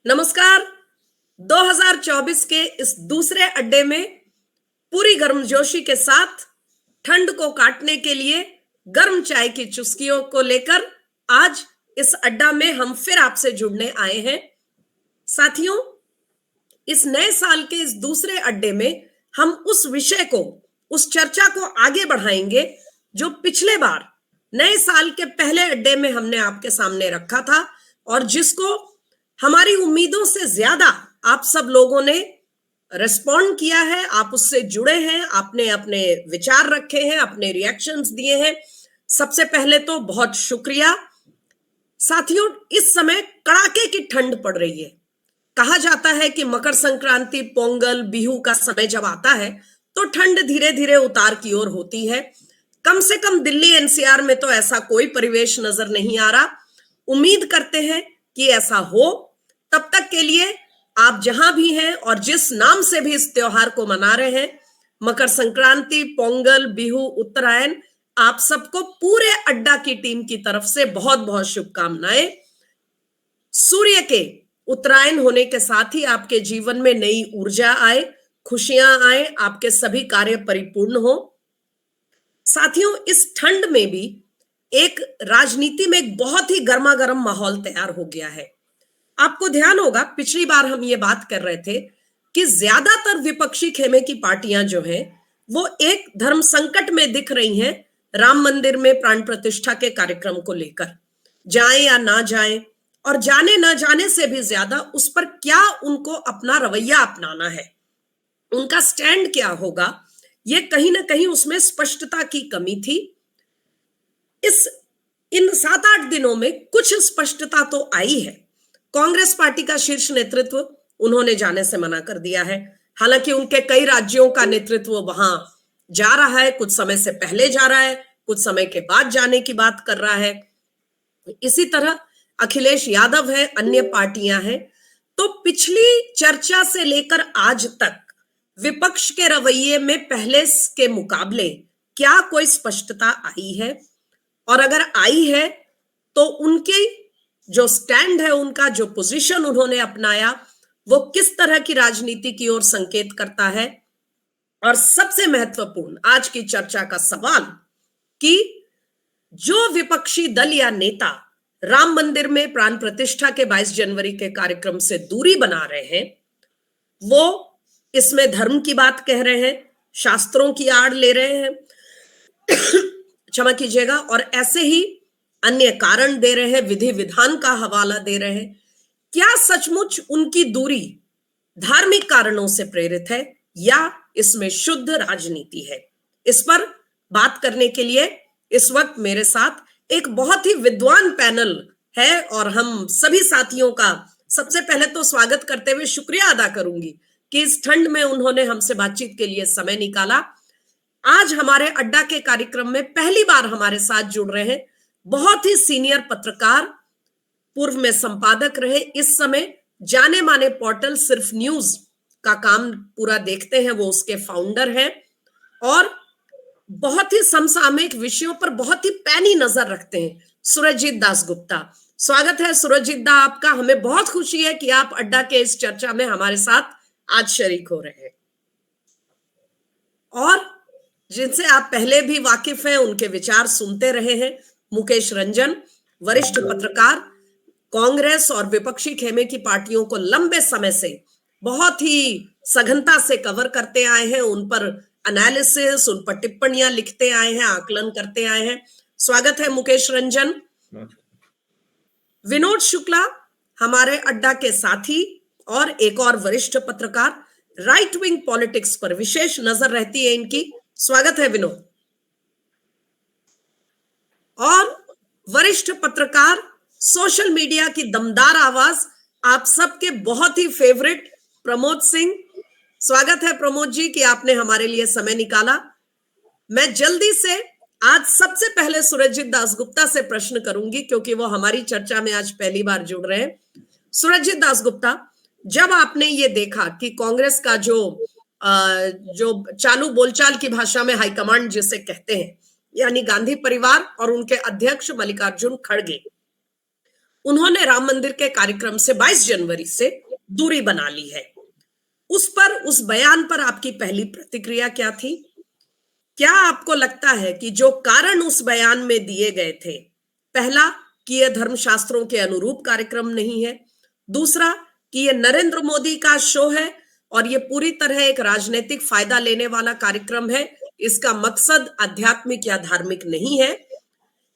नमस्कार। 2024 के इस दूसरे अड्डे में पूरी गर्मजोशी के साथ ठंड को काटने के लिए गर्म चाय की चुस्कियों को लेकर आज इस अड्डा में हम फिर आपसे जुड़ने आए हैं। साथियों, इस नए साल के इस दूसरे अड्डे में हम उस विषय को, उस चर्चा को आगे बढ़ाएंगे जो पिछले बार नए साल के पहले अड्डे में हमने आपके सामने रखा था और जिसको हमारी उम्मीदों से ज्यादा आप सब लोगों ने रिस्पॉन्ड किया है, आप उससे जुड़े हैं, आपने अपने विचार रखे हैं, अपने रिएक्शंस दिए हैं। सबसे पहले तो बहुत शुक्रिया। साथियों, इस समय कड़ाके की ठंड पड़ रही है। कहा जाता है कि मकर संक्रांति, पोंगल, बिहू का समय जब आता है तो ठंड धीरे धीरे उतार की ओर होती है। कम से कम दिल्ली एनसीआर में तो ऐसा कोई परिवेश नजर नहीं आ रहा। उम्मीद करते हैं कि ऐसा हो। तब तक के लिए आप जहां भी हैं और जिस नाम से भी इस त्योहार को मना रहे हैं, मकर संक्रांति, पोंगल, बिहू, उत्तरायण, आप सबको पूरे अड्डा की टीम की तरफ से बहुत बहुत शुभकामनाएं। सूर्य के उत्तरायण होने के साथ ही आपके जीवन में नई ऊर्जा आए, खुशियां आए, आपके सभी कार्य परिपूर्ण हो। साथियों, इस ठंड में भी एक राजनीति में एक बहुत ही गर्मा गर्म माहौल तैयार हो गया है। आपको ध्यान होगा, पिछली बार हम ये बात कर रहे थे कि ज्यादातर विपक्षी खेमे की पार्टियां जो हैं वो एक धर्म संकट में दिख रही हैं राम मंदिर में प्राण प्रतिष्ठा के कार्यक्रम को लेकर। जाएं या ना जाएं, और जाने ना जाने से भी ज्यादा उस पर क्या उनको अपना रवैया अपनाना है, उनका स्टैंड क्या होगा, ये कहीं ना कहीं उसमें स्पष्टता की कमी थी। इन 7-8 दिनों में कुछ स्पष्टता तो आई है। कांग्रेस पार्टी का शीर्ष नेतृत्व उन्होंने जाने से मना कर दिया है। हालांकि उनके कई राज्यों का नेतृत्व वहां जा रहा है, कुछ समय से पहले जा रहा है, कुछ समय के बाद जाने की बात कर रहा है। इसी तरह अखिलेश यादव है, अन्य पार्टियां हैं। तो पिछली चर्चा से लेकर आज तक विपक्ष के रवैये में पहले के मुकाबले क्या कोई स्पष्टता आई है, और अगर आई है तो उनके जो स्टैंड है, उनका जो पोजीशन उन्होंने अपनाया, वो किस तरह की राजनीति की ओर संकेत करता है। और सबसे महत्वपूर्ण आज की चर्चा का सवाल कि जो विपक्षी दल या नेता राम मंदिर में प्राण प्रतिष्ठा के 22 जनवरी के कार्यक्रम से दूरी बना रहे हैं, वो इसमें धर्म की बात कह रहे हैं, शास्त्रों की आड़ ले रहे हैं, क्षमा कीजिएगा, और ऐसे ही अन्य कारण दे रहे हैं, विधि विधान का हवाला दे रहे हैं। क्या सचमुच उनकी दूरी धार्मिक कारणों से प्रेरित है या इसमें शुद्ध राजनीति है? इस पर बात करने के लिए इस वक्त मेरे साथ एक बहुत ही विद्वान पैनल है और हम सभी साथियों का सबसे पहले तो स्वागत करते हुए शुक्रिया अदा करूंगी कि इस ठंड में उन्होंने हमसे बातचीत के लिए समय निकाला। आज हमारे अड्डा के कार्यक्रम में पहली बार हमारे साथ जुड़ रहे हैं बहुत ही सीनियर पत्रकार, पूर्व में संपादक रहे, इस समय जाने माने पोर्टल सिर्फ न्यूज का काम पूरा देखते हैं, वो उसके फाउंडर हैं और बहुत ही समसामयिक विषयों पर बहुत ही पैनी नजर रखते हैं, सुरजीत दासगुप्ता। स्वागत है सुरजीत दा आपका। हमें बहुत खुशी है कि आप अड्डा के इस चर्चा में हमारे साथ आज शरीक हो रहे हैं। और जिनसे आप पहले भी वाकिफ हैं, उनके विचार सुनते रहे हैं, मुकेश रंजन, वरिष्ठ पत्रकार, कांग्रेस और विपक्षी खेमे की पार्टियों को लंबे समय से बहुत ही सघनता से कवर करते आए हैं, उन पर एनालिसिस, उन पर टिप्पणियां लिखते आए हैं, आकलन करते आए हैं। स्वागत है मुकेश रंजन। विनोद शुक्ला हमारे अड्डा के साथी और एक और वरिष्ठ पत्रकार, राइट विंग पॉलिटिक्स पर विशेष नजर रहती है इनकी। स्वागत है विनोद। और वरिष्ठ पत्रकार, सोशल मीडिया की दमदार आवाज, आप सबके बहुत ही फेवरेट प्रमोद सिंह। स्वागत है प्रमोद जी कि आपने हमारे लिए समय निकाला। मैं जल्दी से आज सबसे पहले सुरजीत दासगुप्ता से प्रश्न करूंगी क्योंकि वो हमारी चर्चा में आज पहली बार जुड़ रहे हैं। सुरजीत दासगुप्ता, जब आपने ये देखा कि कांग्रेस का जो चालू बोलचाल की भाषा में हाईकमांड जिसे कहते हैं, यानी गांधी परिवार और उनके अध्यक्ष मल्लिकार्जुन खड़गे, उन्होंने राम मंदिर के कार्यक्रम से 22 जनवरी से दूरी बना ली है। उस बयान पर आपकी पहली प्रतिक्रिया क्या थी? क्या आपको लगता है कि जो कारण उस बयान में दिए गए थे, पहला कि यह धर्मशास्त्रों के अनुरूप कार्यक्रम नहीं है, दूसरा कि यह नरेंद्र मोदी का शो है और यह पूरी तरह एक राजनीतिक फायदा लेने वाला कार्यक्रम है, इसका मकसद आध्यात्मिक या धार्मिक नहीं है,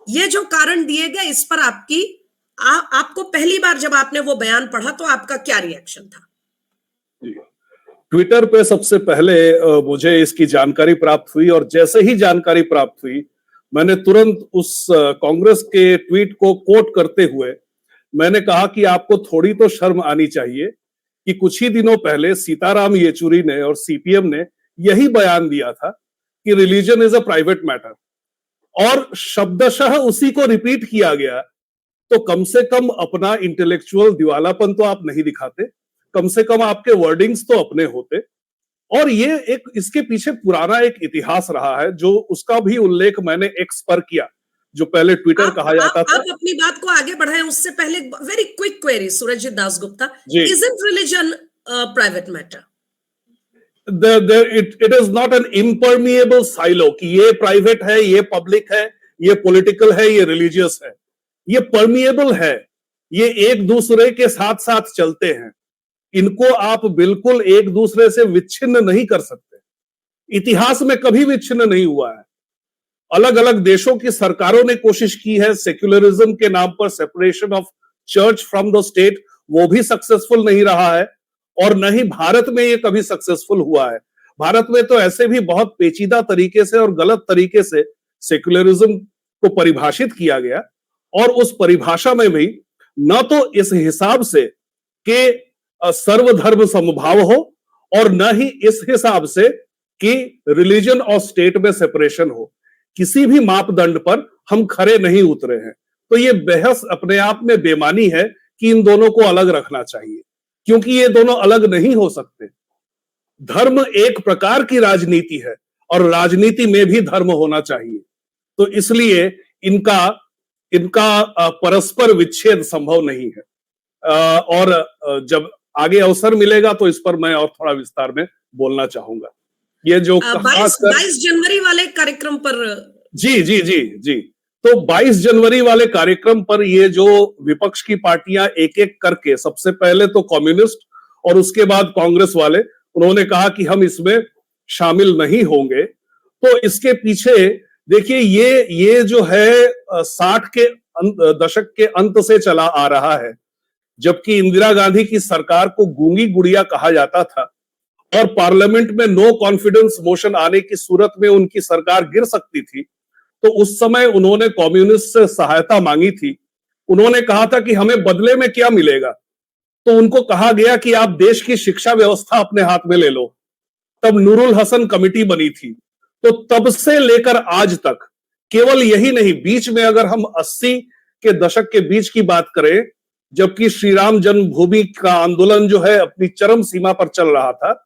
ये जो कारण दिए गए इस पर आपको पहली बार जब आपने वो बयान पढ़ा तो आपका क्या रिएक्शन था? ट्विटर पे सबसे पहले मुझे इसकी जानकारी प्राप्त हुई और जैसे ही जानकारी प्राप्त हुई मैंने तुरंत उस कांग्रेस के ट्वीट को कोट करते हुए मैंने कहा कि आपको थोड़ी तो शर्म आनी चाहिए कि कुछ ही दिनों पहले सीताराम येचुरी ने और सीपीएम ने यही बयान दिया था कि religion is a private matter और शब्दशः उसी को रिपीट किया गया। तो कम से कम अपना इंटेलेक्चुअल दिवालापन तो आप नहीं दिखाते, कम से कम आपके वर्डिंग्स तो अपने होते। और ये एक इसके पीछे पुराना एक इतिहास रहा है जो उसका भी उल्लेख मैंने एक्स पर किया, जो पहले ट्विटर कहा जाता था। आप अपनी बात को आगे बढ़ाएं उससे पहले very quick query Surjit Dasgupta, isn't religion a private matter? It is not an impermeable silo कि ये प्राइवेट है, ये पब्लिक है, ये पॉलिटिकल है, ये रिलीजियस है। ये परमिएबल है, ये एक दूसरे के साथ साथ चलते हैं, इनको आप बिल्कुल एक दूसरे से विच्छिन्न नहीं कर सकते। इतिहास में कभी विच्छिन्न नहीं हुआ है। अलग अलग देशों की सरकारों ने कोशिश की है सेक्युलरिज्म के नाम पर separation of church from the state, वो भी सक्सेसफुल नहीं रहा है और न ही भारत में ये कभी सक्सेसफुल हुआ है। भारत में तो ऐसे भी बहुत पेचीदा तरीके से और गलत तरीके से सेक्युलरिज्म को परिभाषित किया गया और उस परिभाषा में भी न तो इस हिसाब से कि सर्वधर्म समभाव हो और न ही इस हिसाब से कि रिलीजन और स्टेट में सेपरेशन हो। किसी भी मापदंड पर हम खरे नहीं उतरे हैं। तो ये बहस अपने आप में बेमानी है कि इन दोनों को अलग रखना चाहिए, क्योंकि ये दोनों अलग नहीं हो सकते। धर्म एक प्रकार की राजनीति है और राजनीति में भी धर्म होना चाहिए। तो इसलिए इनका परस्पर विच्छेद संभव नहीं है। और जब आगे अवसर मिलेगा तो इस पर मैं और थोड़ा विस्तार में बोलना चाहूंगा। ये जो 22 जनवरी वाले कार्यक्रम पर जी तो 22 जनवरी वाले कार्यक्रम पर ये जो विपक्ष की पार्टियां एक एक करके, सबसे पहले तो कम्युनिस्ट और उसके बाद कांग्रेस वाले, उन्होंने कहा कि हम इसमें शामिल नहीं होंगे। तो इसके पीछे देखिए ये जो है 60 के दशक के अंत से चला आ रहा है, जबकि इंदिरा गांधी की सरकार को गूंगी गुड़िया कहा जाता था और पार्लियामेंट में नो कॉन्फिडेंस मोशन आने की सूरत में उनकी सरकार गिर सकती थी। तो उस समय उन्होंने कम्युनिस्ट से सहायता मांगी थी। उन्होंने कहा था कि हमें बदले में क्या मिलेगा, तो उनको कहा गया कि आप देश की शिक्षा व्यवस्था अपने हाथ में ले लो। तब नूरुल हसन कमेटी बनी थी। तो तब से लेकर आज तक केवल यही नहीं, बीच में अगर हम 80 के दशक के बीच की बात करें, जबकि श्री राम जन्मभूमि का आंदोलन जो है अपनी चरम सीमा पर चल रहा था,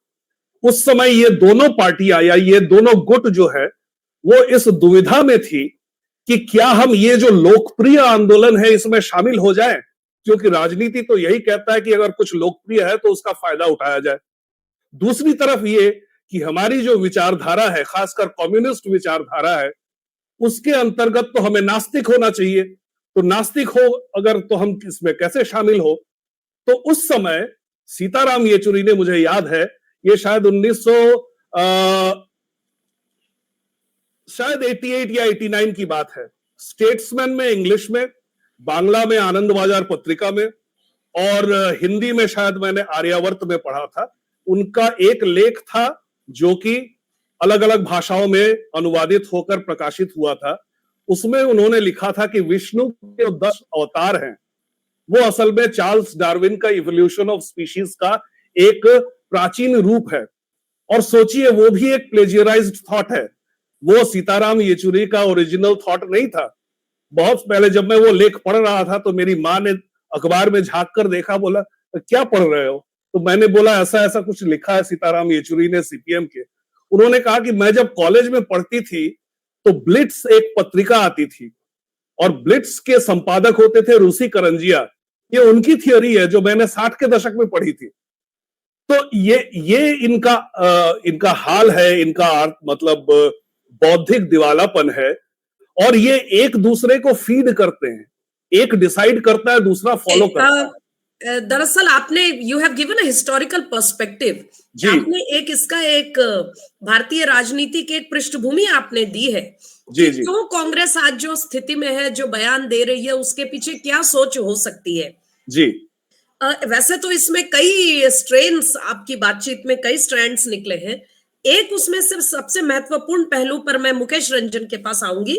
उस समय ये दोनों पार्टियां या ये दोनों गुट जो है वो इस दुविधा में थी कि क्या हम ये जो लोकप्रिय आंदोलन है इसमें शामिल हो जाएं, क्योंकि राजनीति तो यही कहता है कि अगर कुछ लोकप्रिय है तो उसका फायदा उठाया जाए। दूसरी तरफ ये कि हमारी जो विचारधारा है, खासकर कम्युनिस्ट विचारधारा है, उसके अंतर्गत तो हमें नास्तिक होना चाहिए। तो नास्तिक हो अगर तो हम इसमें कैसे शामिल हो। तो उस समय सीताराम येचुरी ने, मुझे याद है ये शायद 88 या 89 की बात है, स्टेट्समैन में इंग्लिश में, बांग्ला में आनंद बाजार पत्रिका में और हिंदी में शायद मैंने आर्यावर्त में पढ़ा था। उनका एक लेख था जो कि अलग अलग भाषाओं में अनुवादित होकर प्रकाशित हुआ था। उसमें उन्होंने लिखा था कि विष्णु के 10 अवतार हैं, वो असल में चार्ल्स डार्विन का इवोल्यूशन ऑफ स्पीशीज का एक प्राचीन रूप है। और सोचिए वो भी एक प्लेजियराइज्ड थॉट है, वो सीताराम येचुरी का ओरिजिनल थॉट नहीं था। बहुत पहले जब मैं वो लेख पढ़ रहा था तो मेरी माँ ने अखबार में झांक कर देखा, बोला क्या पढ़ रहे हो? तो मैंने बोला ऐसा ऐसा कुछ लिखा है सीताराम येचुरी ने सीपीएम के। उन्होंने कहा कि मैं जब कॉलेज में पढ़ती थी तो ब्लिट्स एक पत्रिका आती थी और ब्लिट्स के संपादक होते थे रूसी करंजिया। ये उनकी थियोरी है जो मैंने 60 के दशक में पढ़ी थी। तो ये इनका हाल है, इनका मतलब बौद्धिक दिवालापन है, और ये एक दूसरे को फीड करते हैं। एक डिसाइड करता है, दूसरा फॉलो करता है। दरअसल आपने you have given a historical perspective. आपने एक भारतीय राजनीति की एक पृष्ठभूमि आपने दी है जी कि जी क्यों कांग्रेस आज जो स्थिति में है, जो बयान दे रही है, उसके पीछे क्या सोच हो सकती है। जी वैसे तो इसमें कई स्ट्रेन्स, आपकी बातचीत में कई स्ट्रैंड्स निकले हैं। एक उसमें सिर्फ सबसे महत्वपूर्ण पहलू पर मैं मुकेश रंजन के पास आऊंगी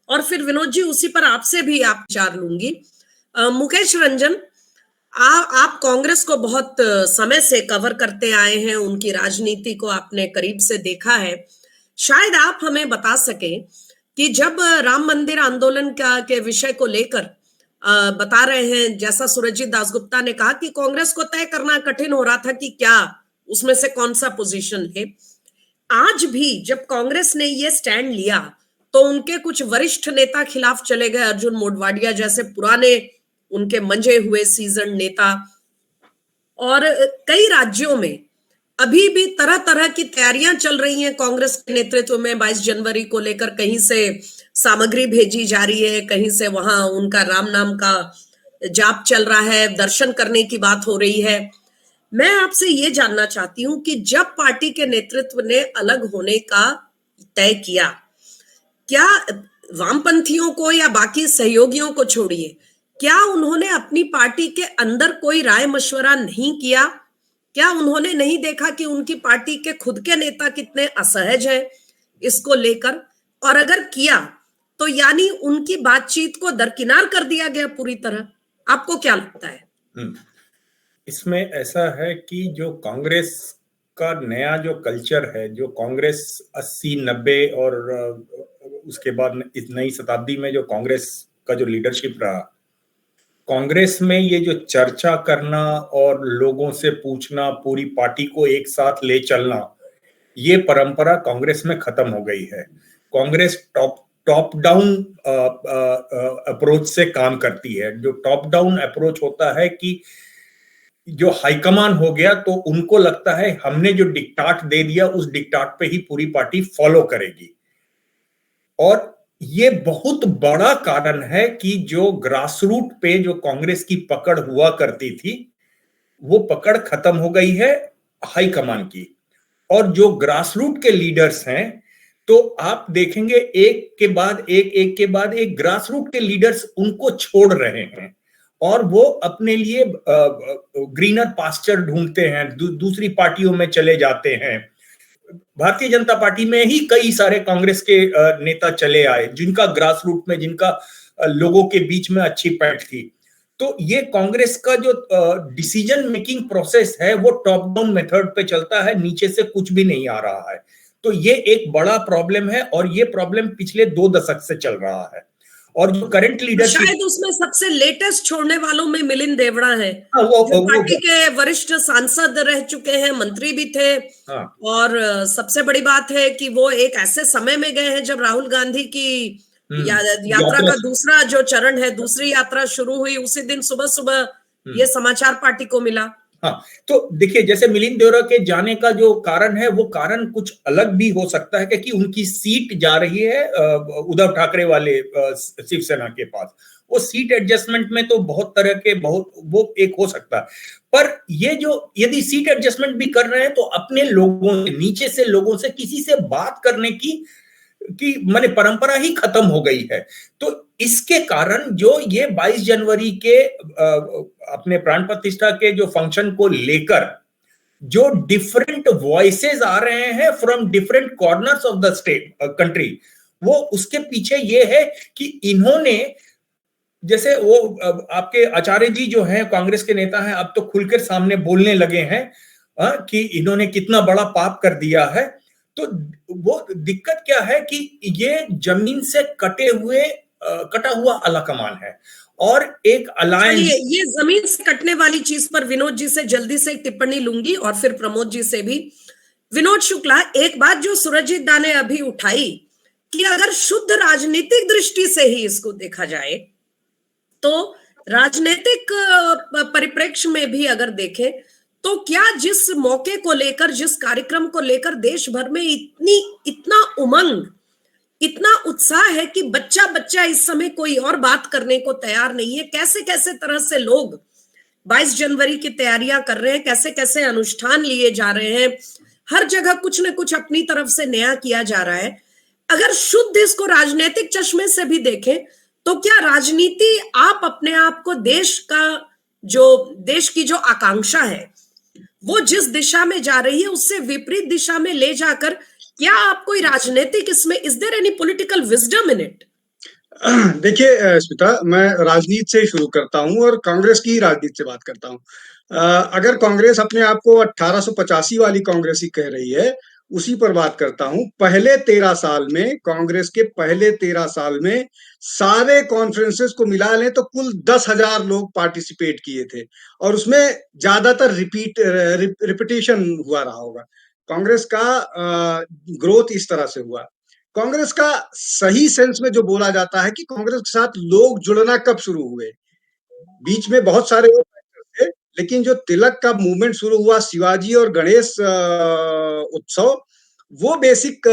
और फिर विनोद जी उसी पर आपसे भी आप विचार लूंगी। मुकेश रंजन, आप कांग्रेस को बहुत समय से कवर करते आए हैं, उनकी राजनीति को आपने करीब से देखा है। शायद आप हमें बता सके कि जब राम मंदिर आंदोलन के विषय को लेकर बता रहे हैं, जैसा सुरजीत दासगुप्ता ने कहा कि कांग्रेस को तय करना कठिन हो रहा था कि क्या उसमें से कौन सा पोजीशन है। आज भी जब कांग्रेस ने ये स्टैंड लिया तो उनके कुछ वरिष्ठ नेता खिलाफ चले गए, अर्जुन मोढवाडिया जैसे पुराने उनके मंजे हुए सीजन नेता। और कई राज्यों में अभी भी तरह तरह की तैयारियां चल रही हैं कांग्रेस के नेतृत्व में 22 जनवरी को लेकर। कहीं से सामग्री भेजी जा रही है, कहीं से वहां उनका राम नाम का जाप चल रहा है, दर्शन करने की बात हो रही है। मैं आपसे ये जानना चाहती हूं कि जब पार्टी के नेतृत्व ने अलग होने का तय किया, क्या वामपंथियों को या बाकी सहयोगियों को छोड़िए, क्या उन्होंने अपनी पार्टी के अंदर कोई राय मशवरा नहीं किया? क्या उन्होंने नहीं देखा कि उनकी पार्टी के खुद के नेता कितने असहज हैं इसको लेकर? और अगर किया तो यानी उनकी बातचीत को दरकिनार कर दिया गया पूरी तरह? आपको क्या लगता है? इसमें ऐसा है कि जो कांग्रेस का नया जो कल्चर है, जो कांग्रेस 80-90 और उसके बाद इस नई शताब्दी में जो कांग्रेस का जो लीडरशिप रहा, कांग्रेस में ये जो चर्चा करना और लोगों से पूछना, पूरी पार्टी को एक साथ ले चलना, ये परंपरा कांग्रेस में खत्म हो गई है। कांग्रेस टॉप डाउन अप्रोच से काम करती है। जो टॉप डाउन अप्रोच होता है कि जो हाईकमान हो गया तो उनको लगता है हमने जो डिक्टाट दे दिया उस डिक्टाट पे ही पूरी पार्टी फॉलो करेगी। और ये बहुत बड़ा कारण है कि जो ग्रासरूट पे जो कांग्रेस की पकड़ हुआ करती थी वो पकड़ खत्म हो गई है हाईकमान की। और जो ग्रासरूट के लीडर्स हैं, तो आप देखेंगे एक के बाद एक ग्रासरूट के लीडर्स उनको छोड़ रहे हैं और वो अपने लिए ग्रीनर पास्चर ढूंढते हैं, दूसरी पार्टियों में चले जाते हैं। भारतीय जनता पार्टी में ही कई सारे कांग्रेस के नेता चले आए जिनका ग्रासरूट में, जिनका लोगों के बीच में अच्छी पैठ थी। तो ये कांग्रेस का जो डिसीजन मेकिंग प्रोसेस है वो टॉप डाउन मेथड पे चलता है, नीचे से कुछ भी नहीं आ रहा है। तो ये एक बड़ा प्रॉब्लम है और ये प्रॉब्लम पिछले 2 दशक से चल रहा है। और जो करंट लीडरशिप, शायद उसमें सबसे लेटेस्ट छोड़ने वालों में मिलिंद देवड़ा है, जो पार्टी के वरिष्ठ सांसद रह चुके हैं, मंत्री भी थे। और सबसे बड़ी बात है कि वो एक ऐसे समय में गए हैं जब राहुल गांधी की यात्रा का दूसरा जो चरण है, दूसरी यात्रा शुरू हुई, उसी दिन सुबह सुबह ये समाचार पार्टी को मिला। हाँ, तो देखिए जैसे मिलिंद देवड़ा के जाने का जो कारण है वो कारण कुछ अलग भी हो सकता है, क्योंकि उनकी सीट जा रही है उद्धव ठाकरे वाले शिवसेना के पास। वो सीट एडजस्टमेंट में तो बहुत तरह के वो एक हो सकता है, पर ये जो यदि सीट एडजस्टमेंट भी कर रहे हैं तो अपने लोगों से, नीचे से लोगों से किसी से बात करने की माने परंपरा ही खत्म हो गई है। तो इसके कारण जो ये 22 जनवरी के अपने प्राण प्रतिष्ठा के जो फंक्शन को लेकर जो डिफरेंट वॉइसेस आ रहे हैं from different corners of the state country, वो उसके पीछे ये है कि इन्होंने, जैसे वो आपके आचार्य जी जो हैं कांग्रेस के नेता हैं, अब तो खुलकर सामने बोलने लगे हैं कि इन्होंने कितना बड़ा पाप कर दिया है। तो वो दिक्कत क्या है कि ये जमीन से कटा हुआ आलाकमान है और एक अलायंस। ये जमीन से कटने वाली चीज पर विनोद जी से जल्दी से टिप्पणी लूंगी और फिर प्रमोद जी से भी। विनोद शुक्ला, एक बात जो सुरजीत दा ने अभी उठाई कि अगर शुद्ध राजनीतिक दृष्टि से ही इसको देखा जाए तो राजनीतिक परिप्रेक्ष्य में भी अगर देखें तो क्या जिस मौके को लेकर, जिस कार्यक्रम को लेकर देश भर में इतना उमंग, इतना उत्साह है कि बच्चा बच्चा इस समय कोई और बात करने को तैयार नहीं है, कैसे कैसे तरह से लोग 22 जनवरी की तैयारियां कर रहे हैं, कैसे कैसे अनुष्ठान लिए जा रहे हैं, हर जगह कुछ न कुछ अपनी तरफ से नया किया जा रहा है। अगर शुद्ध इसको राजनीतिक चश्मे से भी देखें तो क्या राजनीति आप अपने आप को देश की जो आकांक्षा है वो जिस दिशा में जा रही है उससे विपरीत दिशा में ले जाकर, क्या आप कोई राजनीतिक इसमें, is there any political wisdom in it? देखिए स्मिता, मैं राजनीति से शुरू करता हूं और कांग्रेस की राजनीति से बात करता हूं। अगर कांग्रेस अपने आप को 1885 वाली कांग्रेस ही कह रही है, उसी पर बात करता हूं। पहले 13 साल में, कांग्रेस के पहले 13 साल में सारे कॉन्फ्रेंसेस को मिला लें तो कुल 10,000 लोग पार्टिसिपेट किए थे और उसमें ज्यादातर रिपीटेशन हुआ रहा होगा। कांग्रेस का ग्रोथ इस तरह से हुआ। कांग्रेस का सही सेंस में जो बोला जाता है कि कांग्रेस के साथ लोग जुड़ना कब शुरू हुए, बीच में बहुत सारे और फैक्टर थे, लेकिन जो तिलक का मूवमेंट शुरू हुआ, शिवाजी और गणेश उत्सव, वो बेसिक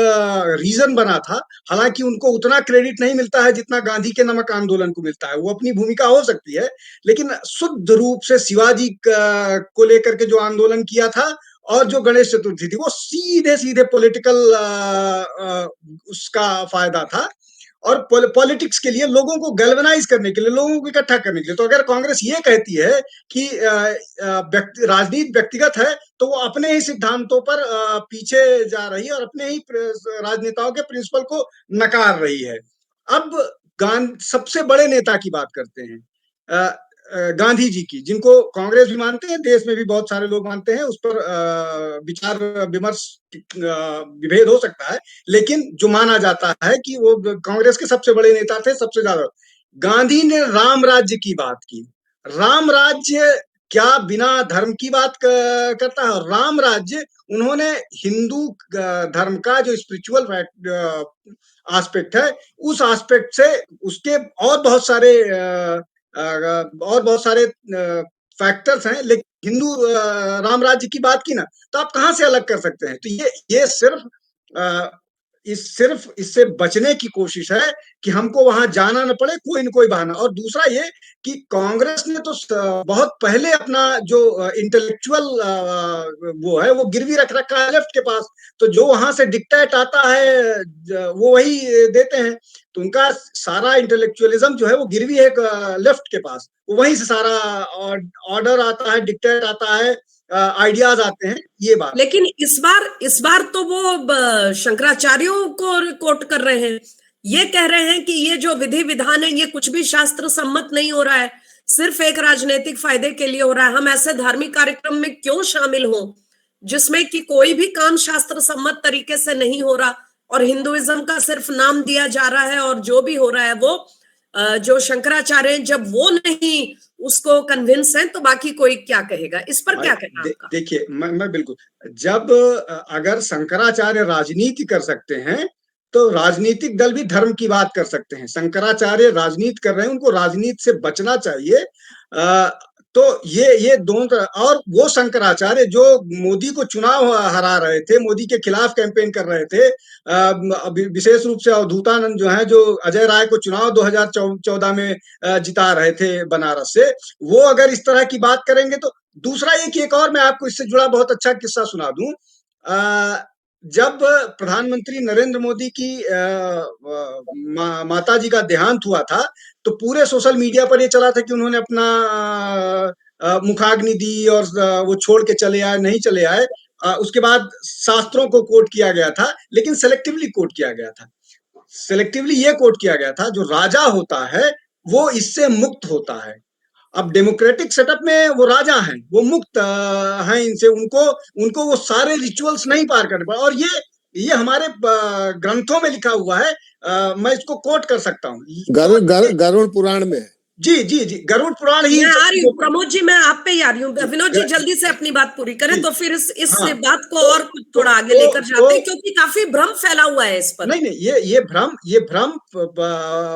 रीजन बना था। हालांकि उनको उतना क्रेडिट नहीं मिलता है जितना गांधी के नमक आंदोलन को मिलता है। वो अपनी भूमिका हो सकती है, लेकिन शुद्ध रूप से शिवाजी को लेकर के जो आंदोलन किया था और जो गणेश चतुर्थी थी, वो सीधे सीधे पॉलिटिकल उसका फायदा था और पॉलिटिक्स के लिए, लोगों को गैल्वेनाइज करने के लिए, लोगों को इकट्ठा करने के लिए। तो अगर कांग्रेस ये कहती है कि राजनीति व्यक्तिगत है, तो वो अपने ही सिद्धांतों पर पीछे जा रही है और अपने ही राजनेताओं के प्रिंसिपल को नकार रही है। अब सबसे बड़े नेता की बात करते हैं, गांधी जी की, जिनको कांग्रेस भी मानते हैं, देश में भी बहुत सारे लोग मानते हैं। उस पर विचार विमर्श विभेद हो सकता है, लेकिन जो माना जाता है कि वो कांग्रेस के सबसे बड़े नेता थे, सबसे ज्यादा। गांधी ने राम राज्य की बात की। राम राज्य क्या बिना धर्म की बात करता है? राम राज्य, उन्होंने हिंदू धर्म का जो स्पिरिचुअल एस्पेक्ट है, उस एस्पेक्ट से उसके और बहुत सारे फैक्टर्स हैं, लेकिन हिंदू राम राज्य की बात की ना, तो आप कहां से अलग कर सकते हैं? तो ये सिर्फ इससे बचने की कोशिश है कि हमको वहां जाना न पड़े, कोई न कोई बहाना। और दूसरा ये कि कांग्रेस ने तो बहुत पहले अपना जो इंटेलेक्चुअल वो है, वो गिरवी रख रखा है लेफ्ट के पास। तो जो वहां से डिक्टेट आता है वो वही देते हैं। तो उनका सारा इंटेलेक्चुअलिज्म जो है वो गिरवी है लेफ्ट के पास, वो वहीं से सारा ऑर्डर आता है, डिक्टेट आता है, आइडियाज आते हैं, ये बात। लेकिन इस बार तो वो शंकराचार्यों को कोट कर रहे हैं, ये कह रहे हैं कि ये जो विधि विधान है ये कुछ भी शास्त्र सम्मत नहीं हो रहा है, सिर्फ एक राजनीतिक फायदे के लिए हो रहा है। हम ऐसे धार्मिक कार्यक्रम में क्यों शामिल हों जिसमें कि कोई भी काम शास्त्र सम्मत तरीके से नहीं हो रहा और हिंदुइज्म का सिर्फ नाम दिया जा रहा है, और जो भी हो रहा है वो जो शंकराचार्य, जब वो नहीं उसको कन्विंस है तो बाकी कोई क्या कहेगा? इस पर क्या कहना आपका? देखिए, मैं बिल्कुल, जब अगर शंकराचार्य राजनीति कर सकते हैं तो राजनीतिक दल भी धर्म की बात कर सकते हैं। शंकराचार्य राजनीति कर रहे हैं, उनको राजनीति से बचना चाहिए। तो ये दोनों तरह। और वो शंकराचार्य जो मोदी को चुनाव हरा रहे थे, मोदी के खिलाफ कैंपेन कर रहे थे, विशेष रूप से अवधूतानंद जो है, जो अजय राय को चुनाव 2014 में जिता रहे थे बनारस से, वो अगर इस तरह की बात करेंगे तो। दूसरा ये कि एक और मैं आपको इससे जुड़ा बहुत अच्छा किस्सा सुना दूं। जब प्रधानमंत्री नरेंद्र मोदी की माता जी का देहांत हुआ था, तो पूरे सोशल मीडिया पर ये चला था कि उन्होंने अपना मुखाग्नि दी और वो छोड़ के चले आए, नहीं चले आए। उसके बाद शास्त्रों को कोट किया गया था, लेकिन सेलेक्टिवली कोट किया गया था। सेलेक्टिवली ये कोट किया गया था, जो राजा होता है वो इससे मुक्त होता है। अब डेमोक्रेटिक सेटअप में वो राजा हैं, वो मुक्त हैं इनसे, उनको वो सारे रिचुअल्स नहीं पार करने पड़े। और ये हमारे ग्रंथों में लिखा हुआ है। मैं इसको कोट कर सकता हूँ, गरुड़ पुराण में। जी जी जी, गरुड़ पुराण ही मैं इन सब आ रही चीजों हूँ पर। प्रमोद जी, मैं आप पे ही आ रही हूँ। विनोद जी जल्दी से अपनी बात पूरी करें, जी, तो फिर इस हाँ, बात को तो और कुछ थोड़ा आगे लेकर तो जाते हैं, क्योंकि काफी भ्रम फैला हुआ है इस पर। नहीं नहीं, ये भ्रम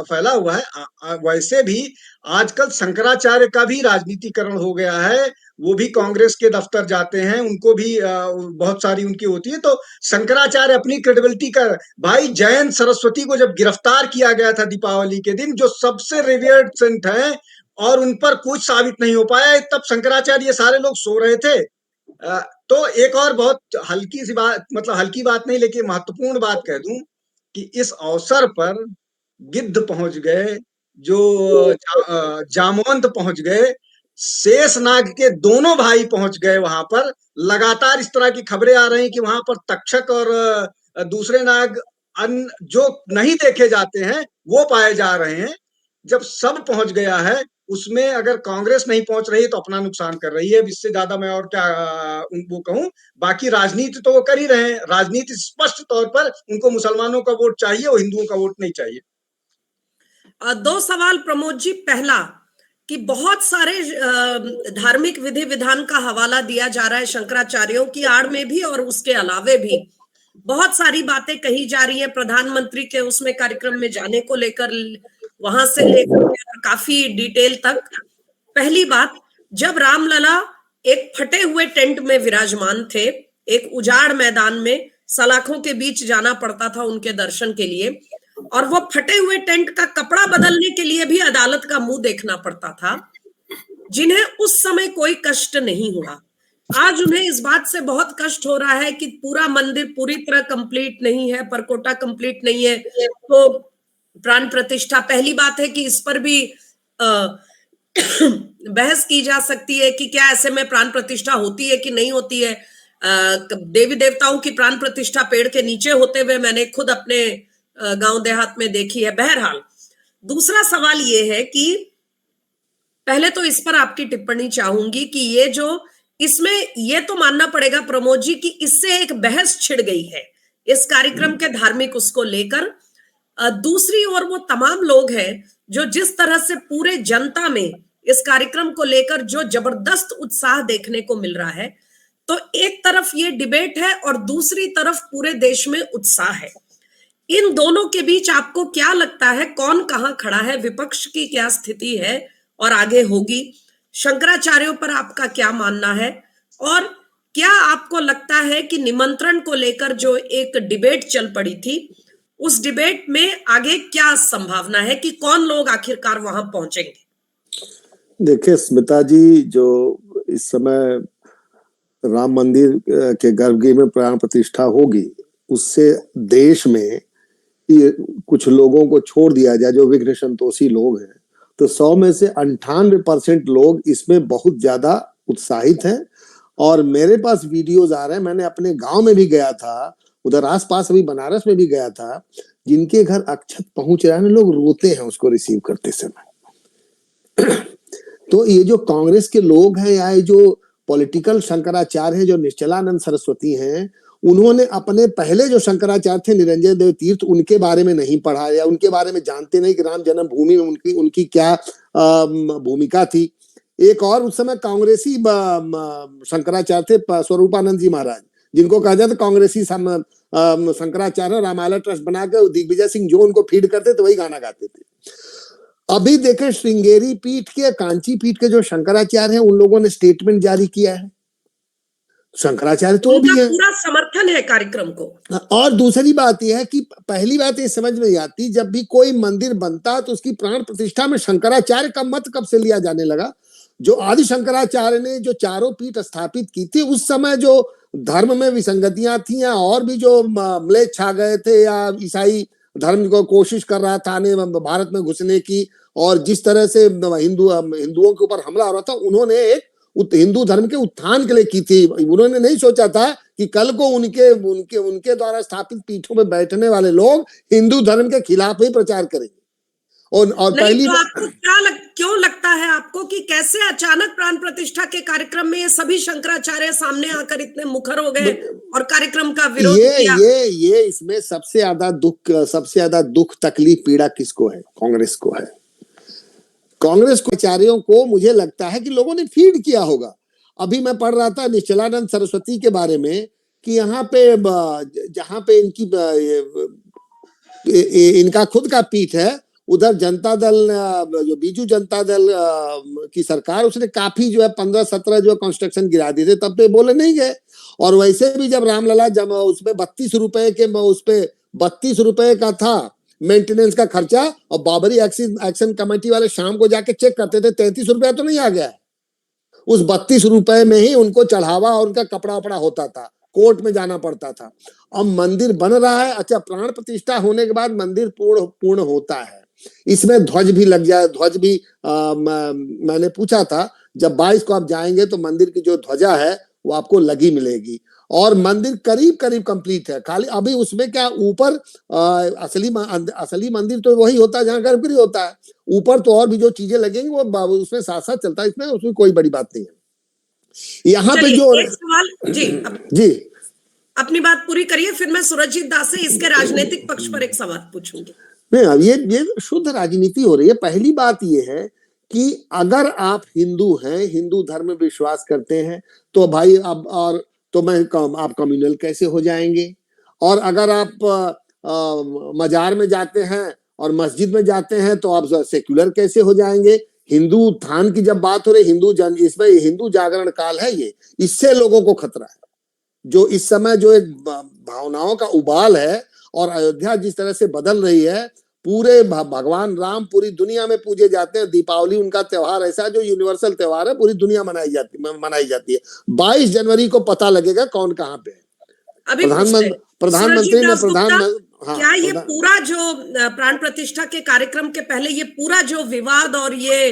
फैला हुआ है। वैसे भी आजकल शंकराचार्य का भी राजनीतिकरण हो गया है। वो भी कांग्रेस के दफ्तर जाते हैं, उनको भी बहुत सारी उनकी होती है। तो शंकराचार्य अपनी क्रेडिबिलिटी का, भाई जयंत सरस्वती को जब गिरफ्तार किया गया था दीपावली के दिन, जो सबसे रिवेred सेंट हैं, और उन पर कुछ साबित नहीं हो पाया, तब शंकराचार्य ये सारे लोग सो रहे थे। तो एक और बहुत हल्की सी बात, मतलब हल्की बात नहीं लेकिन महत्वपूर्ण बात कह दूं, कि इस अवसर पर गिद्ध पहुंच गए, जो जामवंत पहुंच गए, शेषनाग के दोनों भाई पहुंच गए वहां पर। लगातार इस तरह की खबरें आ रही हैं कि वहां पर तक्षक और दूसरे नाग जो नहीं देखे जाते हैं वो पाए जा रहे हैं। जब सब पहुंच गया है, उसमें अगर कांग्रेस नहीं पहुंच रही है तो अपना नुकसान कर रही है। इससे ज्यादा मैं और क्या वो कहूं। बाकी राजनीति तो वो कर ही रहे हैं। राजनीति स्पष्ट तौर पर उनको मुसलमानों का वोट चाहिए, वो हिंदुओं का वोट नहीं चाहिए। दो सवाल प्रमोद जी। पहला, कि बहुत सारे धार्मिक विधि विधान का हवाला दिया जा रहा है शंकराचार्यों की आड़ में भी, और उसके अलावे भी बहुत सारी बातें कही जा रही है प्रधानमंत्री के उसमें कार्यक्रम में जाने को लेकर, वहां से लेकर के काफी डिटेल तक। पहली बात, जब रामलला एक फटे हुए टेंट में विराजमान थे, एक उजाड़ मैदान में सलाखों के बीच जाना पड़ता था उनके दर्शन के लिए, और वो फटे हुए टेंट का कपड़ा बदलने के लिए भी अदालत का मुंह देखना पड़ता था, जिन्हें उस समय कोई कष्ट नहीं हुआ, आज उन्हें इस बात से बहुत कष्ट हो रहा है कि पूरा मंदिर पूरी तरह कंप्लीट नहीं है, परकोटा कंप्लीट नहीं है, तो प्राण प्रतिष्ठा। पहली बात है कि इस पर भी बहस की जा सकती है कि क्या ऐसे में प्राण प्रतिष्ठा होती है कि नहीं होती है। देवी देवताओं की प्राण प्रतिष्ठा पेड़ के नीचे होते हुए मैंने खुद अपने गांव देहात में देखी है। बहरहाल, दूसरा सवाल ये है कि पहले तो इस पर आपकी टिप्पणी चाहूंगी कि ये जो इसमें ये तो मानना पड़ेगा प्रमोद जी कि इससे एक बहस छिड़ गई है इस कार्यक्रम के धार्मिक उसको लेकर। दूसरी ओर वो तमाम लोग हैं जो जिस तरह से पूरे जनता में इस कार्यक्रम को लेकर जो जबरदस्त उत्साह देखने को मिल रहा है, तो एक तरफ ये डिबेट है और दूसरी तरफ पूरे देश में उत्साह है। इन दोनों के बीच आपको क्या लगता है, कौन कहां खड़ा है, विपक्ष की क्या स्थिति है और आगे होगी? शंकराचार्यों पर आपका क्या मानना है, और क्या आपको लगता है कि निमंत्रण को लेकर जो एक डिबेट चल पड़ी थी, उस डिबेट में आगे क्या संभावना है कि कौन लोग आखिरकार वहां पहुंचेंगे? देखिए स्मिता जी, जो इस समय राम मंदिर के गर्भगृह में प्राण प्रतिष्ठा होगी, उससे देश में ये कुछ लोगों को छोड़ दिया जाए जो विघ्न संतोषी लोग हैं, तो 100 में से 98% लोग इसमें बहुत ज्यादा उत्साहित हैं। और मेरे पास वीडियोज आ रहे हैं, मैंने अपने गांव में भी गया था, उधर आसपास अभी बनारस में भी गया था, जिनके घर अक्षत पहुंच रहा है ना, लोग रोते हैं उसको रिसीव करते समय। तो ये जो कांग्रेस के लोग हैं या ये जो पॉलिटिकल शंकराचार्य हैं, जो निश्चलानंद सरस्वती हैं, उन्होंने अपने पहले जो शंकराचार्य थे निरंजन देव तीर्थ, उनके बारे में नहीं पढ़ा या उनके बारे में जानते नहीं कि राम जन्मभूमि में उनकी क्या भूमिका थी। एक और उस समय कांग्रेसी शंकराचार्य थे स्वरूपानंद जी महाराज, जिनको कहा जाता कांग्रेसी शंकराचार्य, रामालय ट्रस्ट बनाकर दिग्विजय सिंह जो उनको फीड करते थे वही गाना गाते थे। अभी देखें श्रृंगेरी पीठ के, कांची पीठ के जो शंकराचार्य हैं, उन लोगों ने स्टेटमेंट जारी किया है। शंकराचार्य तो भी है, पूरा समर्थन है कार्यक्रम को। और दूसरी बात यह है कि पहली बात ये समझ में आती, जब भी कोई मंदिर बनता तो उसकी प्राण प्रतिष्ठा में शंकराचार्य का मत कब से लिया जाने लगा। जो आदि शंकराचार्य ने जो चारों पीठ स्थापित की थी, उस समय जो धर्म में विसंगतियां थी या और भी जो म्लेच्छ छा गए थे या ईसाई धर्म को कोशिश कर रहा था आने भारत में घुसने की, और जिस तरह से हिंदुओं के ऊपर हमला हो रहा था, उन्होंने एक हिंदू धर्म के उत्थान के लिए की थी। उन्होंने नहीं सोचा था कि कल को उनके द्वारा स्थापित पीठों में बैठने वाले लोग हिंदू धर्म के खिलाफ ही प्रचार करेंगे। और पहली तो आपको क्यों लगता है आपको कि कैसे अचानक प्राण प्रतिष्ठा के कार्यक्रम में ये सभी शंकराचार्य सामने आकर इतने मुखर हो गए और कार्यक्रम का विरोध किया? ये इसमें सबसे ज्यादा दुख तकलीफ पीड़ा किसको है? कांग्रेस को है। कांग्रेस कर्मचारियों को मुझे लगता है कि लोगों ने फीड किया होगा। अभी मैं पढ़ रहा था निश्चलानंद सरस्वती के बारे में कि यहाँ पे जहाँ पे इनका खुद का पीठ है, उधर जनता दल जो बीजू जनता दल की सरकार, उसने काफी जो है 15-17 जो कंस्ट्रक्शन गिरा दिए थे, तब तो बोले नहीं गए। और वैसे भी जब रामलला जब उसमें 32 रुपए के उस पे 32 रुपए का था मेंटेनेंस का खर्चा, और बाबरी एक्शन कमेटी वाले शाम को जाके चेक करते थे 33 रुपया तो नहीं आ गया है। उस 32 रुपए में ही उनको चढ़ावा और उनका कपड़ा वपड़ा होता था, कोर्ट में जाना पड़ता था। अब मंदिर बन रहा है, अच्छा प्राण प्रतिष्ठा होने के बाद मंदिर पूर्ण होता है, इसमें ध्वज भी लग जाए। ध्वज भी मैंने पूछा था, जब 22 को आप जाएंगे तो मंदिर की जो ध्वजा है वो आपको लगी मिलेगी, और मंदिर करीब करीब कंप्लीट है। खाली अभी उसमें क्या ऊपर असली मंदिर तो वही होता है जहाँ गर्भगृह होता है, ऊपर तो और भी जो चीजें लगेंगी वो उसमें साथ साथ चलता है, उसमें कोई बड़ी बात नहीं है। यहाँ पे जो एक सवाल जी अपनी बात पूरी करिए, फिर मैं सुरजीत दास से इसके राजनीतिक पक्ष पर एक सवाल पूछूंगी। नहीं, अब ये शुद्ध राजनीति हो रही है। पहली बात ये है कि अगर आप हिंदू हैं, हिंदू धर्म में विश्वास करते हैं, तो भाई अब और तो आप कम्युनल कैसे हो जाएंगे? और अगर आप मजार में जाते हैं और मस्जिद में जाते हैं तो आप सेक्युलर कैसे हो जाएंगे? हिंदू उत्थान की जब बात हो रही, इसमें हिंदू जागरण काल है, ये इससे लोगों को खतरा है। जो इस समय जो एक भावनाओं का उबाल है और अयोध्या जिस तरह से बदल रही है, पूरे भगवान राम पूरी दुनिया में पूजे जाते हैं। दीपावली उनका त्योहार ऐसा जो यूनिवर्सल त्योहार है, पूरी दुनिया मनाई जाती है। 22 जनवरी को पता लगेगा कौन कहाँ पे है। प्रधानमंत्री ने क्या ये पूरा जो प्राण प्रतिष्ठा के कार्यक्रम के पहले ये पूरा जो विवाद और ये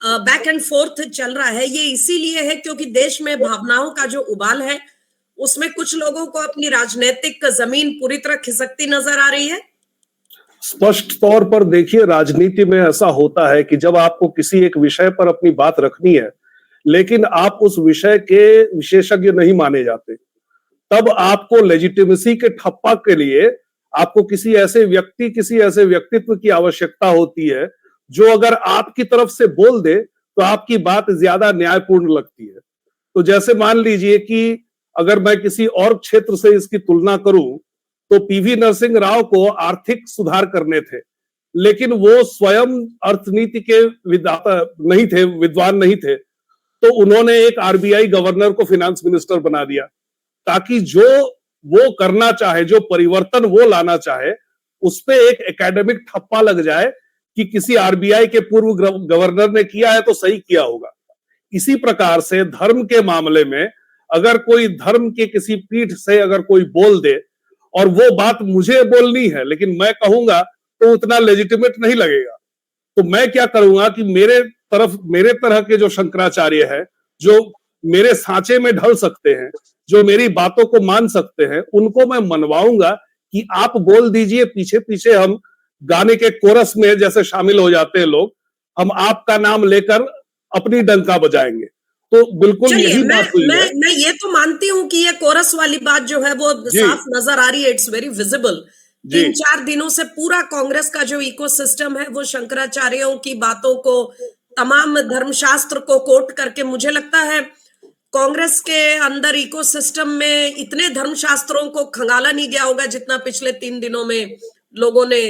बैक एंड फोर्थ चल रहा है, ये इसीलिए है क्योंकि देश में भावनाओं का जो उबाल है उसमें कुछ लोगों को अपनी राजनीतिक जमीन पूरी तरह खिसकती नजर आ रही है? स्पष्ट तौर पर देखिए, राजनीति में ऐसा होता है कि जब आपको किसी एक विषय पर अपनी बात रखनी है, लेकिन आप उस विषय के विशेषज्ञ नहीं माने जाते, तब आपको लेजिटिमेसी के ठप्पा के लिए आपको किसी ऐसे व्यक्तित्व की आवश्यकता होती है जो अगर आपकी तरफ से बोल दे तो आपकी बात ज्यादा न्यायपूर्ण लगती है। तो जैसे मान लीजिए कि अगर मैं किसी और क्षेत्र से इसकी तुलना करूं तो पीवी नरसिंह राव को आर्थिक सुधार करने थे, लेकिन वो स्वयं अर्थनीति के विद्वान नहीं थे, तो उन्होंने एक आरबीआई गवर्नर को फाइनेंस मिनिस्टर बना दिया, ताकि जो वो करना चाहे, जो परिवर्तन वो लाना चाहे, उस पे एक एकेडमिक ठप्पा लग जाए कि किसी आरबीआई के पूर्व गवर्नर ने किया है तो सही किया होगा। इसी प्रकार से धर्म के मामले में अगर कोई धर्म के किसी पीठ से अगर कोई बोल दे और वो बात मुझे बोलनी है लेकिन मैं कहूंगा तो उतना लेजिटिमेट नहीं लगेगा, तो मैं क्या करूंगा कि मेरे तरह के जो शंकराचार्य है, जो मेरे सांचे में ढल सकते हैं, जो मेरी बातों को मान सकते हैं, उनको मैं मनवाऊंगा कि आप बोल दीजिए, पीछे पीछे हम गाने के कोरस में जैसे शामिल हो जाते हैं लोग, हम आपका नाम लेकर अपनी डंका बजाएंगे। तो बिल्कुल यही बात हुई है। मैं ये तो मानती हूँ कि ये कोरस वाली बात जो है वो साफ नजर आ रही है, इट्स वेरी विजिबल। 3-4 दिनों से पूरा कांग्रेस का जो इकोसिस्टम है वो शंकराचार्यों की बातों को, तमाम धर्मशास्त्र को कोट करके, मुझे लगता है कांग्रेस के अंदर इकोसिस्टम में इतने धर्मशास्त्रों को खंगाला नहीं गया होगा जितना पिछले 3 दिनों में लोगों ने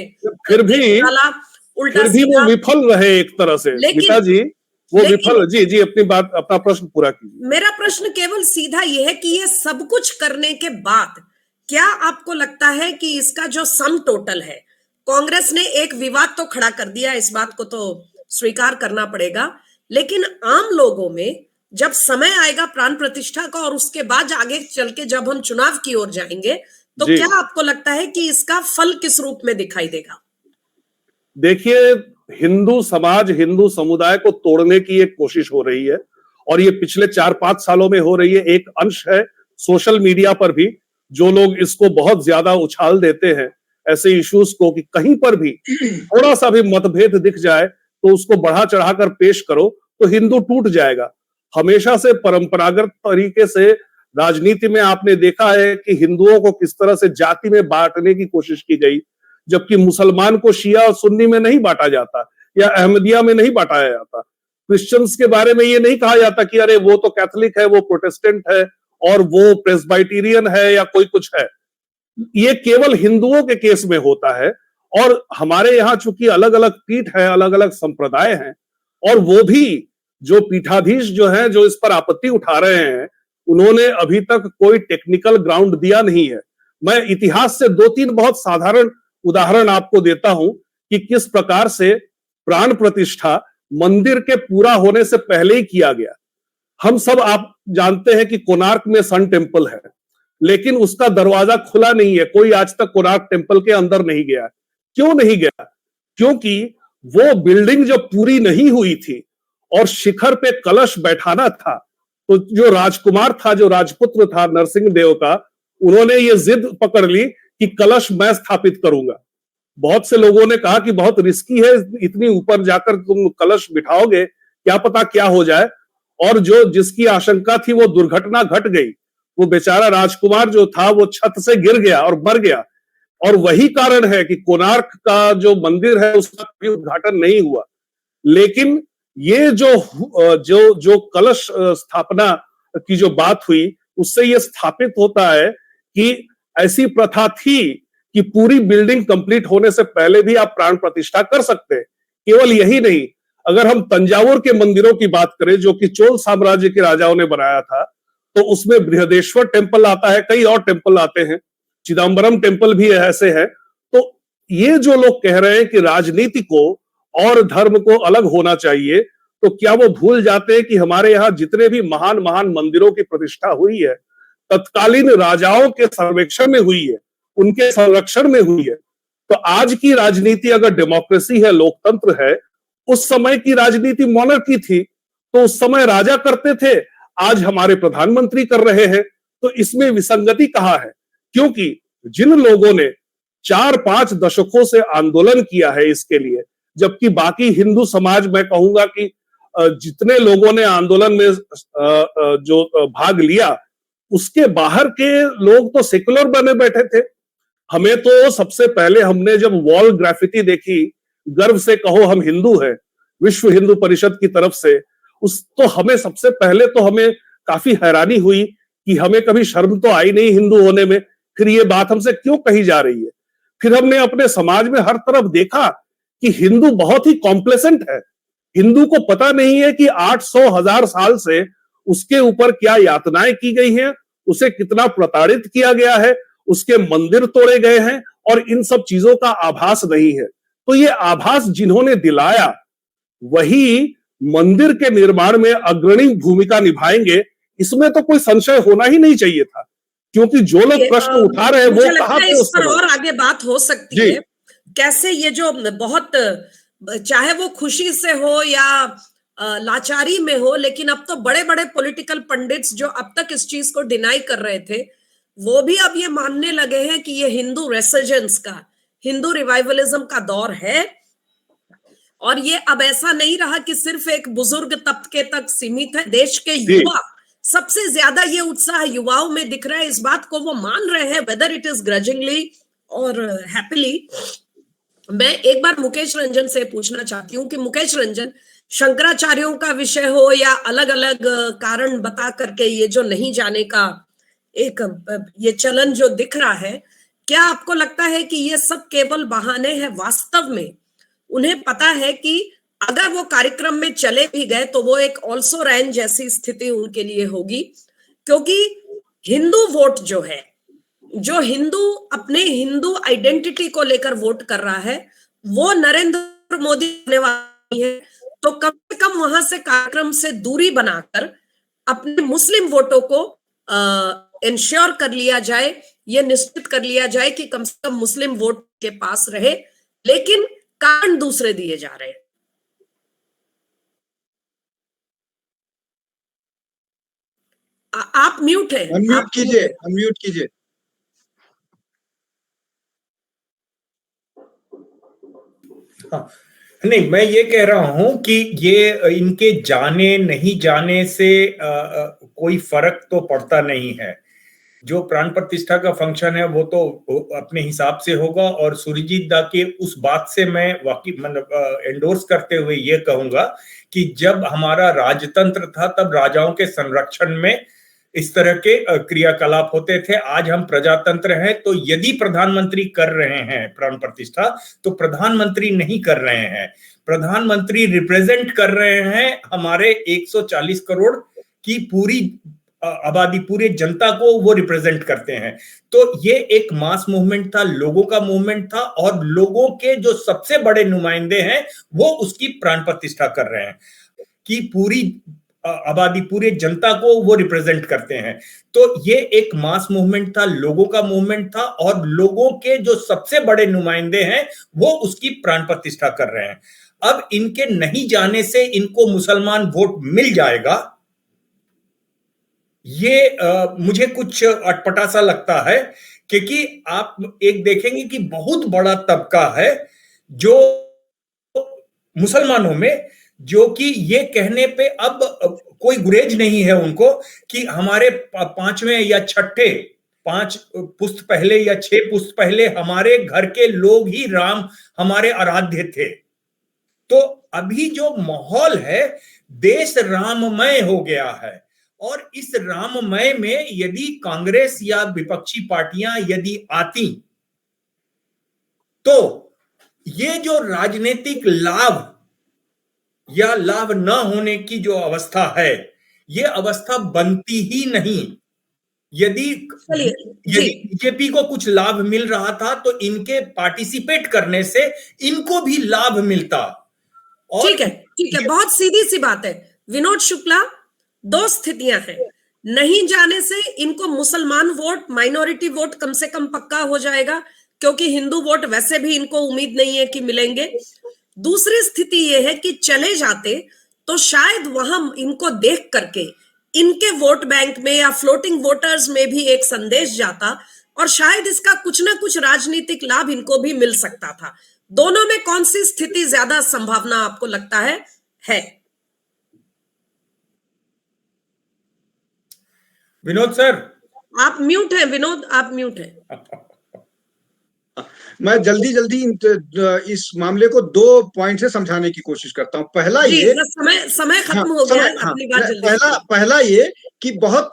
फिर भी वो विफल रहे एक तरह से। गीता जी वो विफल। जी अपना प्रश्न पूरा कीजिए। मेरा प्रश्न केवल सीधा ये है कि ये सब कुछ करने के बाद क्या आपको लगता है कि इसका जो सम टोटल है, कांग्रेस ने एक विवाद तो खड़ा कर दिया, इस बात को तो स्वीकार करना पड़ेगा, लेकिन आम लोगों में जब समय आएगा प्राण प्रतिष्ठा का और उसके बाद आगे चल के जब हम चुनाव की ओर जाएंगे तो क्या आपको लगता है कि इसका फल किस रूप में दिखाई देगा? देखिए, हिंदू समाज, हिंदू समुदाय को तोड़ने की एक कोशिश हो रही है और ये पिछले 4-5 सालों में हो रही है। एक अंश है सोशल मीडिया पर भी जो लोग इसको बहुत ज्यादा उछाल देते हैं, ऐसे इश्यूज को, कि कहीं पर भी थोड़ा सा भी मतभेद दिख जाए तो उसको बढ़ा चढ़ाकर पेश करो तो हिंदू टूट जाएगा। हमेशा से परंपरागत तरीके से राजनीति में आपने देखा है कि हिंदुओं को किस तरह से जाति में बांटने की कोशिश की गई, जबकि मुसलमान को शिया और सुन्नी में नहीं बांटा जाता। या अहमदिया में नहीं बांटाया जाता। क्रिश्चियंस के बारे में ये नहीं कहा जाता कि अरे वो तो कैथोलिक है, वो प्रोटेस्टेंट है और वो प्रेस्बाइटेरियन है या कोई कुछ है। ये केवल हिंदुओं के केस में होता है। और हमारे यहाँ चूंकि अलग अलग पीठ है, अलग अलग संप्रदाय हैं, और वो भी जो पीठाधीश जो है जो इस पर आपत्ति उठा रहे हैं, उन्होंने अभी तक कोई टेक्निकल ग्राउंड दिया नहीं है। मैं इतिहास से 2-3 बहुत साधारण उदाहरण आपको देता हूं कि किस प्रकार से प्राण प्रतिष्ठा मंदिर के पूरा होने से पहले ही किया गया। हम सब आप जानते हैं कि कोणार्क में सन टेम्पल है, लेकिन उसका दरवाजा खुला नहीं है। कोई आज तक कोणार्क टेम्पल के अंदर नहीं गया। क्यों नहीं गया? क्योंकि वो बिल्डिंग जब पूरी नहीं हुई थी और शिखर पे कलश बैठाना था, तो जो राजकुमार था, जो राजपुत्र था नरसिंह देव का, उन्होंने ये जिद पकड़ ली कि कलश मैं स्थापित करूंगा। बहुत से लोगों ने कहा कि बहुत रिस्की है, इतनी ऊपर जाकर तुम कलश बिठाओगे, क्या पता क्या हो जाए। और जो जिसकी आशंका थी वो दुर्घटना घट गई। वो बेचारा राजकुमार जो था वो छत से गिर गया और मर गया। और वही कारण है कि कोणार्क का जो मंदिर है उसका कभी उद्घाटन नहीं हुआ। लेकिन ये जो कलश स्थापना की जो बात हुई, उससे ये स्थापित होता है कि ऐसी प्रथा थी कि पूरी बिल्डिंग कंप्लीट होने से पहले भी आप प्राण प्रतिष्ठा कर सकते हैं। केवल यही नहीं, अगर हम तंजावुर के मंदिरों की बात करें जो कि चोल साम्राज्य के राजाओं ने बनाया था, तो उसमें बृहदेश्वर टेम्पल आता है, कई और टेम्पल आते हैं, चिदम्बरम टेम्पल भी ऐसे है। तो ये जो लोग कह रहे हैं कि राजनीति को और धर्म को अलग होना चाहिए, तो क्या वो भूल जाते हैं कि हमारे यहाँ जितने भी महान महान मंदिरों की प्रतिष्ठा हुई है, तत्कालीन राजाओं के सर्वेक्षण में हुई है, उनके संरक्षण में हुई है। तो आज की राजनीति अगर डेमोक्रेसी है, लोकतंत्र है, उस समय की राजनीति मोनर्की थी, तो उस समय राजा करते थे, आज हमारे प्रधानमंत्री कर रहे हैं। तो इसमें विसंगति कहाँ है? क्योंकि जिन लोगों ने 4-5 दशकों से आंदोलन किया है इसके लिए, जबकि बाकी हिंदू समाज, मैं कहूंगा कि जितने लोगों ने आंदोलन में जो भाग लिया, उसके बाहर के लोग तो सेकुलर बने बैठे थे। हमें तो सबसे पहले, हमने जब वॉल ग्राफिटी देखी, गर्व से कहो हम हिंदू हैं, विश्व हिंदू परिषद की तरफ से, तो हमें सबसे पहले तो हमें काफी हैरानी हुई कि हमें कभी शर्म तो आई नहीं हिंदू होने में, फिर ये बात हमसे क्यों कही जा रही है। फिर हमने अपने समाज में हर तरफ देखा कि हिंदू बहुत ही कॉम्प्लेसेंट है। हिंदू को पता नहीं है कि 800-1000 साल से उसके ऊपर क्या यातनाएं की गई हैं, उसे कितना प्रताड़ित किया गया है, उसके मंदिर तोड़े गए हैं, और इन सब चीजों का आभास नहीं है। तो ये आभास जिन्होंने दिलाया, वही मंदिर के निर्माण में अग्रणी भूमिका निभाएंगे, इसमें तो कोई संशय होना ही नहीं चाहिए था। क्योंकि जो लोग प्रश्न उठा रहे हैं वो कहां थे इस पर और आगे बात हो सकती है, कैसे ये जो बहुत, चाहे वो खुशी से हो या लाचारी में हो, लेकिन अब तो बड़े बड़े पॉलिटिकल पंडित्स जो अब तक इस चीज को डिनाई कर रहे थे, वो भी अब ये मानने लगे हैं कि ये हिंदू रेसर्जेंस का, हिंदू रिवाइवलिज्म का दौर है। और ये अब ऐसा नहीं रहा कि सिर्फ एक बुजुर्ग तबके तक सीमित है। देश के युवा, सबसे ज्यादा ये उत्साह युवाओं में दिख रहा है। इस बात को वो मान रहे हैं, वेदर इट इज ग्रजिंगली और हैप्पीली। मैं एक बार मुकेश रंजन से पूछना चाहती हूँ कि मुकेश रंजन, शंकराचार्यों का विषय हो या अलग अलग कारण बता करके ये जो नहीं जाने का एक ये चलन जो दिख रहा है, क्या आपको लगता है कि ये सब केवल बहाने हैं? वास्तव में उन्हें पता है कि अगर वो कार्यक्रम में चले भी गए तो वो एक ऑल्सो रैन जैसी स्थिति उनके लिए होगी, क्योंकि हिंदू वोट जो है, जो हिंदू अपने हिंदू आइडेंटिटी को लेकर वोट कर रहा है, वो नरेंद्र मोदी होने वाली है। तो कम से कम वहां से कार्यक्रम से दूरी बनाकर अपने मुस्लिम वोटों को इंश्योर कर लिया जाए, ये निश्चित कर लिया जाए कि कम से कम मुस्लिम वोट के पास रहे, लेकिन कारण दूसरे दिए जा रहे हैं। आप म्यूट हैं, अनम्यूट कीजिए, अनम्यूट कीजिए। हाँ, नहीं, मैं ये कह रहा हूं कि ये इनके जाने नहीं जाने से कोई फर्क तो पड़ता नहीं है। जो प्राण प्रतिष्ठा का फंक्शन है वो तो अपने हिसाब से होगा, और सुरजीत दा के उस बात से मैं वाकई मतलब एंडोर्स करते हुए ये कहूंगा कि जब हमारा राजतंत्र था तब राजाओं के संरक्षण में इस तरह के क्रियाकलाप होते थे। आज हम प्रजातंत्र हैं, तो यदि प्रधानमंत्री कर रहे हैं प्राण प्रतिष्ठा तो प्रधानमंत्री नहीं कर रहे हैं, प्रधानमंत्री रिप्रेजेंट कर रहे हैं हमारे 140 करोड़ की पूरी आबादी, पूरे जनता को वो रिप्रेजेंट करते हैं। तो ये एक मास मूवमेंट था, लोगों का मूवमेंट था, और लोगों के जो सबसे बड़े नुमाइंदे हैं वो उसकी प्राण प्रतिष्ठा कर रहे हैं कि पूरी आबादी, पूरे जनता को वो रिप्रेजेंट करते हैं। तो ये एक मास मूवमेंट था, लोगों का मूवमेंट था, और लोगों के जो सबसे बड़े नुमाइंदे हैं वो उसकी प्राण प्रतिष्ठा कर रहे हैं। अब इनके नहीं जाने से इनको मुसलमान वोट मिल जाएगा, ये मुझे कुछ अटपटा सा लगता है, क्योंकि आप एक देखेंगे कि बहुत बड़ा तबका है जो मुसलमानों में, जो कि ये कहने पे अब कोई गुरेज नहीं है उनको कि हमारे 5वें या 6ठे 5 पुस्त पहले या 6 पुस्त पहले हमारे घर के लोग ही राम हमारे आराध्य थे। तो अभी जो माहौल है, देश राममय हो गया है, और इस राममय में यदि कांग्रेस या विपक्षी पार्टियां यदि आती तो ये जो राजनीतिक लाभ या लाभ न होने की जो अवस्था है, ये अवस्था बनती ही नहीं। यदि बीजेपी को कुछ लाभ मिल रहा था तो इनके पार्टिसिपेट करने से इनको भी लाभ मिलता। ठीक है, बहुत सीधी सी बात है विनोद शुक्ला। 2 स्थितियां हैं, नहीं जाने से इनको मुसलमान वोट, माइनॉरिटी वोट कम से कम पक्का हो जाएगा, क्योंकि हिंदू वोट वैसे भी इनको उम्मीद नहीं है कि मिलेंगे। दूसरी स्थिति यह है कि चले जाते तो शायद वहां इनको देख करके इनके वोट बैंक में या फ्लोटिंग वोटर्स में भी एक संदेश जाता, और शायद इसका कुछ ना कुछ राजनीतिक लाभ इनको भी मिल सकता था। दोनों में कौन सी स्थिति ज्यादा संभावना आपको लगता है? विनोद सर, आप म्यूट हैं। विनोद, आप म्यूट हैं। मैं जल्दी इस मामले को 2 पॉइंट से समझाने की कोशिश करता हूं। पहला ये, समय खत्म हो गया है, अपनी बात जल्दी। पहला ये कि बहुत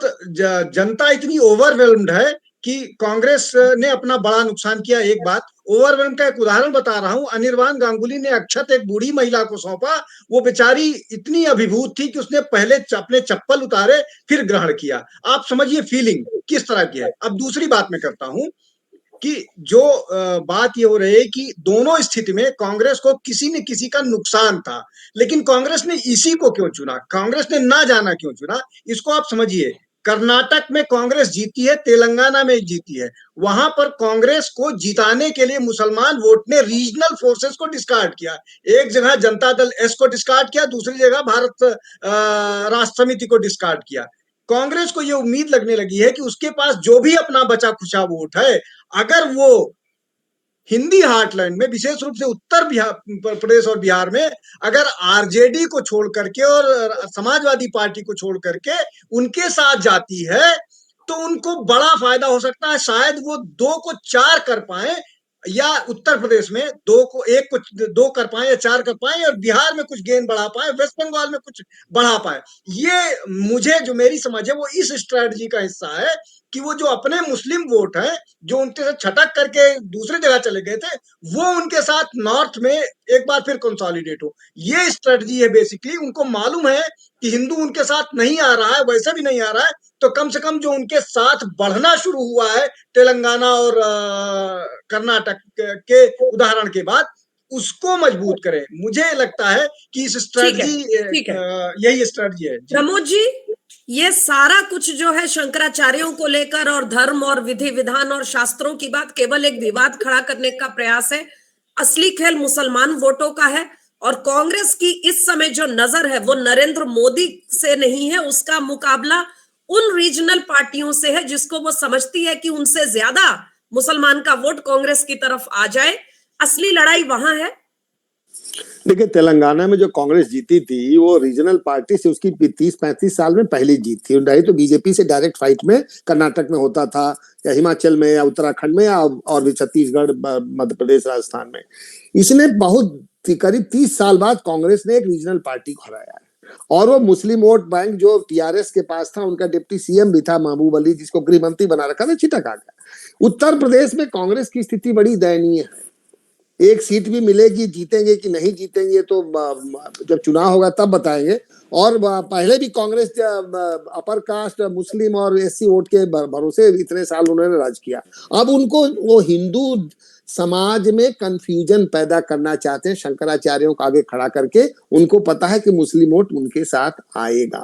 जनता इतनी ओवरवेल्म्ड है कि कांग्रेस ने अपना बड़ा नुकसान किया। एक बात, ओवरवेल्म का एक उदाहरण बता रहा हूं। अनिर्बान गांगुली ने अक्षत एक बूढ़ी महिला को सौंपा, वो बेचारी इतनी अभिभूत थी कि उसने पहले अपने चप्पल उतारे फिर ग्रहण किया। आप समझिए फीलिंग किस तरह की है। अब दूसरी बात मैं करता हूं कि जो बात ये हो रही है कि दोनों स्थिति में कांग्रेस को किसी न किसी का नुकसान था, लेकिन कांग्रेस ने इसी को क्यों चुना, कांग्रेस ने ना जाना क्यों चुना, इसको आप समझिए। कर्नाटक में कांग्रेस जीती है, तेलंगाना में जीती है, वहां पर कांग्रेस को जिताने के लिए मुसलमान वोट ने रीजनल फोर्सेस को डिस्कार्ड किया। एक जगह जनता दल एस को डिस्कार्ड किया, दूसरी जगह भारत राष्ट्र समिति को डिस्कार्ड किया। कांग्रेस को यह उम्मीद लगने लगी है कि उसके पास जो भी अपना बचा खुचा वोट है, अगर वो हिंदी हार्टलैंड में, विशेष रूप से उत्तर प्रदेश और बिहार में, अगर आरजेडी को छोड़ करके और समाजवादी पार्टी को छोड़ करके उनके साथ जाती है तो उनको बड़ा फायदा हो सकता है। शायद वो 2 को 4 कर पाए, या उत्तर प्रदेश में 2 को 1 को 2 कर पाए या 4 कर पाए, और बिहार में कुछ गेन बढ़ा पाए, वेस्ट बंगाल में कुछ बढ़ा पाए। ये मुझे जो मेरी समझ है वो इस स्ट्रेटजी का हिस्सा है कि वो जो अपने मुस्लिम वोट है जो उनके से छटक करके दूसरी जगह चले गए थे, वो उनके साथ नॉर्थ में एक बार फिर कंसोलिडेट हो। ये स्ट्रेटजी है बेसिकली। उनको मालूम है कि हिंदू उनके साथ नहीं आ रहा है, वैसे भी नहीं आ रहा है, तो कम से कम जो उनके साथ बढ़ना शुरू हुआ है तेलंगाना और कर्नाटक के उदाहरण के बाद, उसको मजबूत करें। मुझे लगता है कि इस स्ट्रेटजी, यही स्ट्रेटजी है। प्रमोद जी, ये सारा कुछ जो है शंकराचार्यों को लेकर और धर्म और विधि विधान और शास्त्रों की बात केवल एक विवाद खड़ा करने का प्रयास है। असली खेल मुसलमान वोटों का है, और कांग्रेस की इस समय जो नजर है वो नरेंद्र मोदी से नहीं है, उसका मुकाबला उन रीजनल पार्टियों से है जिसको वो समझती है कि उनसे ज्यादा मुसलमान का वोट कांग्रेस की तरफ आ जाए। असली लड़ाई वहां है। देखिए, तेलंगाना में जो कांग्रेस जीती थी वो रीजनल पार्टी से उसकी 30-35 साल में पहली जीत थी। नहीं तो बीजेपी से डायरेक्ट फाइट में कर्नाटक में होता था, या हिमाचल में, या उत्तराखंड में, या और भी छत्तीसगढ़, मध्य प्रदेश, राजस्थान में। इसने बहुत करीब 30 साल बाद कांग्रेस ने एक रीजनल पार्टी को हराया है। और वो मुस्लिम वोट बैंक जो टीआरएस के पास था, उनका डिप्टी सीएम भी था महबूब अली, जिसको गृह मंत्री बना रखा था, छिटक आ गया। उत्तर प्रदेश में कांग्रेस की स्थिति बड़ी दयनीय है। एक सीट भी मिलेगी, जीतेंगे कि नहीं जीतेंगे तो जब चुनाव होगा तब बताएंगे। और पहले भी कांग्रेस अपर कास्ट, मुस्लिम और एससी वोट के भरोसे इतने साल उन्होंने राज किया। अब उनको वो हिंदू समाज में कंफ्यूजन पैदा करना चाहते हैं, शंकराचार्यों को आगे खड़ा करके। उनको पता है कि मुस्लिम वोट उनके साथ आएगा।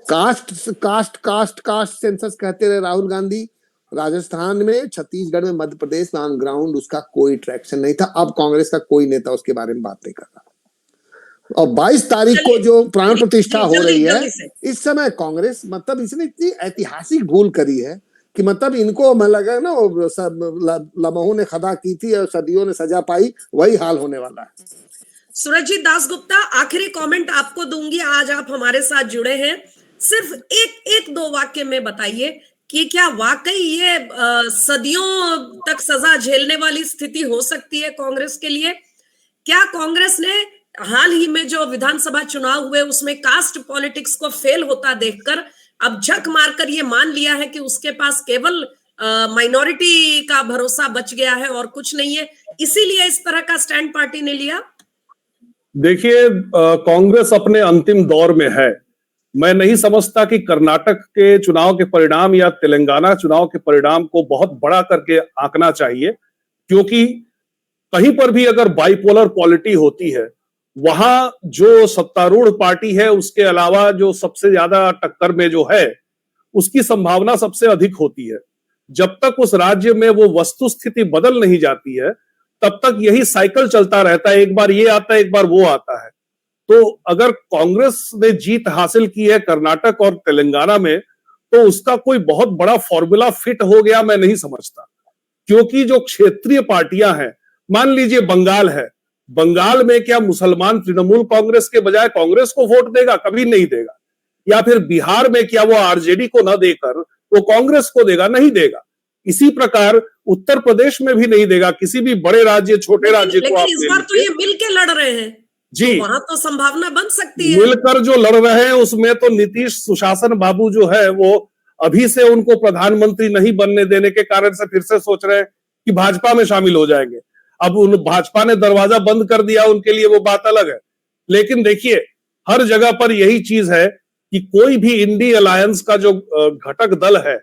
Caste caste caste caste census कहते रहे राहुल गांधी। राजस्थान में, छत्तीसगढ़ में, मध्य प्रदेश में ऑन ग्राउंड उसका कोई ट्रैक्शन नहीं था। अब कांग्रेस का कोई नेता उसके बारे में बात नहीं कर रहा। और 22 तारीख को जो प्राण प्रतिष्ठा हो रही है, इस समय कांग्रेस मतलब इसने इतनी ऐतिहासिक भूल करी है कि मतलब इनको मैं लगा ना, वो सब लम्हों ने खदा की थी और सदियों ने सजा पाई, वही हाल होने वाला है। सूरजजीत दासगुप्ता, आखिरी कमेंट आपको दूंगी। आज आप हमारे साथ जुड़े हैं, सिर्फ एक दो वाक्य में बताइए कि क्या वाकई ये सदियों तक सजा झेलने वाली स्थिति हो सकती है कांग्रेस के लिए? क्या कांग्रेस ने हाल ही में जो विधानसभा चुनाव हुए उसमें कास्ट पॉलिटिक्स को फेल होता देखकर अब झक मारकर ये मान लिया है कि उसके पास केवल माइनॉरिटी का भरोसा बच गया है और कुछ नहीं है, इसीलिए इस तरह का स्टैंड पार्टी ने लिया? देखिए, कांग्रेस अपने अंतिम दौर में है। मैं नहीं समझता कि कर्नाटक के चुनाव के परिणाम या तेलंगाना चुनाव के परिणाम को बहुत बड़ा करके आंकना चाहिए, क्योंकि कहीं पर भी अगर बाइपोलर पॉलिटी होती है, वहां जो सत्तारूढ़ पार्टी है उसके अलावा जो सबसे ज्यादा टक्कर में जो है, उसकी संभावना सबसे अधिक होती है। जब तक उस राज्य में वो वस्तुस्थिति बदल नहीं जाती है, तब तक यही साइकिल चलता रहता है। एक बार ये आता है, एक बार वो आता है। तो अगर कांग्रेस ने जीत हासिल की है कर्नाटक और तेलंगाना में, तो उसका कोई बहुत बड़ा फॉर्मूला फिट हो गया मैं नहीं समझता। क्योंकि जो क्षेत्रीय पार्टियां हैं, मान लीजिए बंगाल है, बंगाल में क्या मुसलमान तृणमूल कांग्रेस के बजाय कांग्रेस को वोट देगा? कभी नहीं देगा। या फिर बिहार में क्या वो आरजेडी को न देकर वो कांग्रेस को देगा? नहीं देगा। इसी प्रकार उत्तर प्रदेश में भी नहीं देगा, किसी भी बड़े राज्य, छोटे राज्य को। लेकिन इस बार तो ये मिलके लड़ रहे हैं जी, तो वहां तो संभावना बन सकती है। मिलकर जो लड़ रहे हैं उसमें तो नीतीश सुशासन बाबू जो है वो अभी से उनको प्रधानमंत्री नहीं बनने देने के कारण से फिर से सोच रहे हैं कि भाजपा में शामिल हो जाएंगे। अब उन भाजपा ने दरवाजा बंद कर दिया उनके लिए, वो बात अलग है। लेकिन देखिए, हर जगह पर यही चीज है कि कोई भी इंडी अलायंस का जो घटक दल है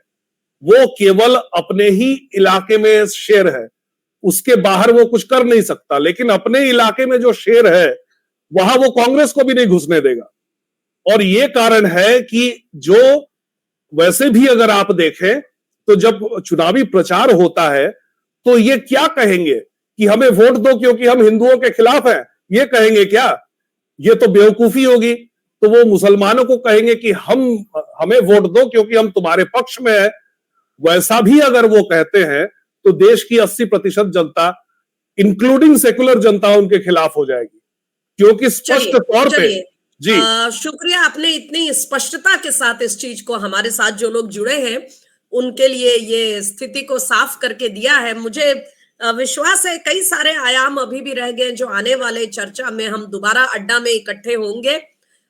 वो केवल अपने ही इलाके में शेर है, उसके बाहर वो कुछ कर नहीं सकता। लेकिन अपने इलाके में जो शेर है वहां वो कांग्रेस को भी नहीं घुसने देगा। और ये कारण है कि जो वैसे भी अगर आप देखें तो जब चुनावी प्रचार होता है तो ये क्या कहेंगे कि हमें वोट दो क्योंकि हम हिंदुओं के खिलाफ हैं, ये कहेंगे क्या? ये तो बेवकूफी होगी। तो वो मुसलमानों को कहेंगे कि हमें वोट दो क्योंकि हम तुम्हारे पक्ष में हैं। वैसा भी अगर वो कहते हैं तो देश की 80% जनता, इंक्लूडिंग सेकुलर जनता, उनके खिलाफ हो जाएगी। क्योंकि स्पष्ट तौर पे जी, शुक्रिया, आपने इतनी स्पष्टता के साथ इस चीज को हमारे साथ जो लोग जुड़े हैं उनके लिए ये स्थिति को साफ करके दिया है। मुझे विश्वास है कई सारे आयाम अभी भी रह गए जो आने वाले चर्चा में हम दोबारा अड्डा में इकट्ठे होंगे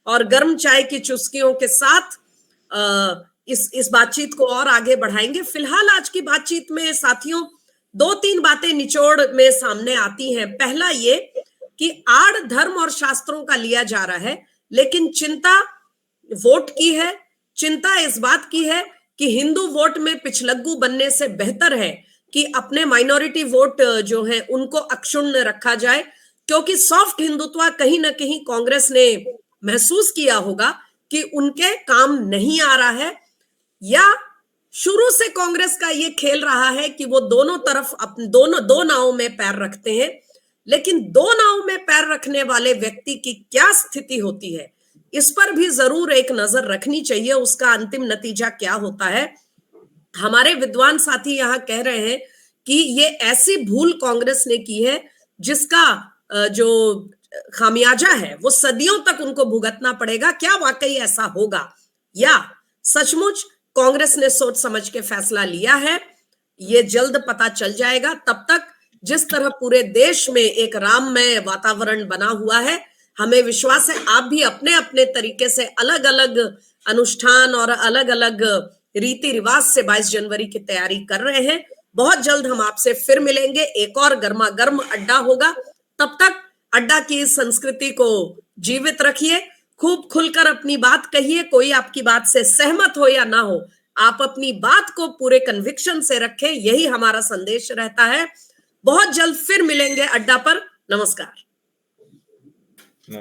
और गर्म चाय की चुस्कियों के साथ इस बातचीत को और आगे बढ़ाएंगे। फिलहाल आज की बातचीत में साथियों 2-3 बातें निचोड़ में सामने आती हैं। पहला ये कि आड़ धर्म और शास्त्रों का लिया जा रहा है, लेकिन चिंता वोट की है। चिंता इस बात की है कि हिंदू वोट में पिछलग्गू बनने से बेहतर है कि अपने माइनॉरिटी वोट जो है उनको अक्षुण्ण रखा जाए, क्योंकि सॉफ्ट हिंदुत्व कहीं ना कहीं कांग्रेस ने महसूस किया होगा कि उनके काम नहीं आ रहा है, या शुरू से कांग्रेस का ये खेल रहा है कि वो दोनों तरफ दो नावों में पैर रखते हैं। लेकिन दो नाव में पैर रखने वाले व्यक्ति की क्या स्थिति होती है, इस पर भी जरूर एक नजर रखनी चाहिए। उसका अंतिम नतीजा क्या होता है? हमारे विद्वान साथी यहाँ कह रहे हैं कि ये ऐसी भूल कांग्रेस ने की है जिसका जो खामियाजा है वो सदियों तक उनको भुगतना पड़ेगा। क्या वाकई ऐसा होगा या सचमुच कांग्रेस ने सोच समझ के फैसला लिया है, ये जल्द पता चल जाएगा। तब तक जिस तरह पूरे देश में एक राममय वातावरण बना हुआ है, हमें विश्वास है आप भी अपने अपने तरीके से अलग अलग अनुष्ठान और अलग अलग रीति रिवाज से 22 जनवरी की तैयारी कर रहे हैं। बहुत जल्द हम आपसे फिर मिलेंगे, एक और गर्मा गर्म अड्डा होगा। तब तक अड्डा की इस संस्कृति को जीवित रखिए, खूब खुलकर अपनी बात कहिए। कोई आपकी बात से सहमत हो या ना हो, आप अपनी बात को पूरे कन्विक्शन से रखें, यही हमारा संदेश रहता है। बहुत जल्द फिर मिलेंगे अड्डा पर। नमस्कार।